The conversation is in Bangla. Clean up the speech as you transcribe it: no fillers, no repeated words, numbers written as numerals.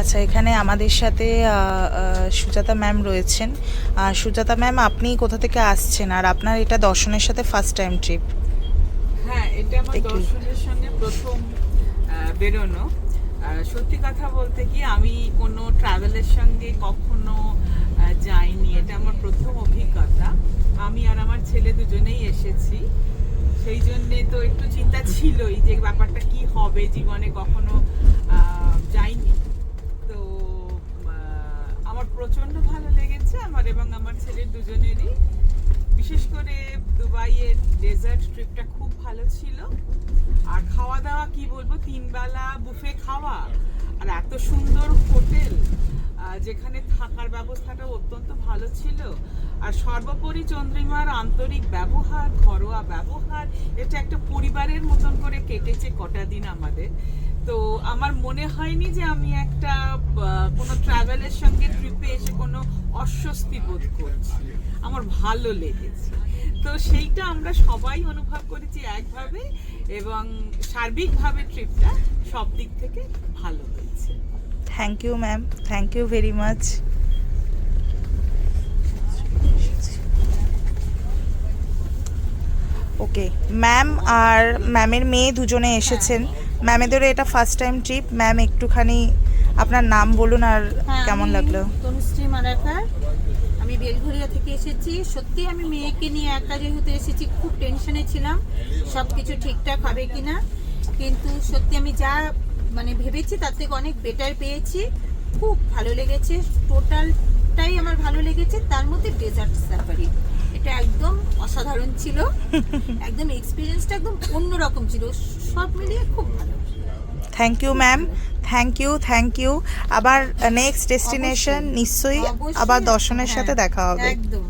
আচ্ছা, এখানে আমাদের সাথে সুজাতা ম্যাম রয়েছেন। সুজাতা ম্যাম, আপনি কোথা থেকে আসছেন আর আপনার এটা দর্শনের সাথে ফার্স্ট টাইম ট্রিপ? হ্যাঁ, এটা আমার দর্শনের সঙ্গে প্রথম বেরোনো। সত্যি কথা বলতে কি, আমি কোনো ট্রাভেলের সঙ্গে কখনো যাইনি, এটা আমার প্রথম অভিজ্ঞতা। আমি আর আমার ছেলে দুজনেই এসেছি, সেই জন্যে তো একটু চিন্তা ছিলই যে ব্যাপারটা কি হবে, জীবনে কখনো যাইনি। তো আমার প্রচণ্ড ভালো লেগেছে, আমার এবং আমার ছেলের দুজনেরই। বিশেষ করে দুবাইয়ের ডেজার্ট ট্রিপটা খুব ভালো ছিল। আর খাওয়া দাওয়া কি বলবো, 3 বেলা বুফে খাওয়া, আর এত সুন্দর হোটেল, যেখানে থাকার ব্যবস্থাটা অত্যন্ত ভালো ছিল। আর সর্বোপরি চন্দ্রিমার আন্তরিক ব্যবহার, ঘরোয়া ব্যবহার, এটা একটা পরিবারের মতন করে কেটেছে কটা দিন আমাদের। তো আমার মনে হয়নি যে আমি একটা কোনো ট্রাভেলের সঙ্গে ট্রিপে এসে কোনো অস্বস্তি বোধ করছি। আমার ভালো লেগেছে। তো সেইটা আমরা সবাই অনুভব করেছি একভাবে, এবং সার্বিকভাবে ট্রিপটা সব দিক থেকে ভালো হয়েছে। Thank you ma'am, thank you very much. Okay ma'am, আর ম্যামের মেয়ে দুজনে এসেছেন। ম্যামেদেরও এটা ফার্স্ট টাইম ট্রিপ। ম্যাম, একটুখানি আপনার নাম বলুন আর কেমন লাগলো? তনুশ্রী মালাকার, আমি বেলঘরিয়া থেকে এসেছি। সত্যি আমি মেয়েকে নিয়ে একা যেহেতু এসেছি, খুব টেনশনে ছিলাম সব কিছু ঠিকঠাক হবে কিনা, কিন্তু সত্যি আমি যা ভেবেছি তার থেকে অনেক বেটার পেয়েছি। খুব ভালো লেগেছে, টোটালটাই আমার ভালো লেগেছে। তার মধ্যে ডেজার্ট সাফারি, এটা একদম অসাধারণ ছিল। একদম এক্সপিরিয়েন্সটা একদম অন্যরকম ছিল, সব মিলিয়ে খুব ভালো। Thank you ma'am, thank you. আবার নেক্সট ডেস্টিনেশন নিশ্চয়ই আবার দর্শনের সাথে দেখা হবে। একদম।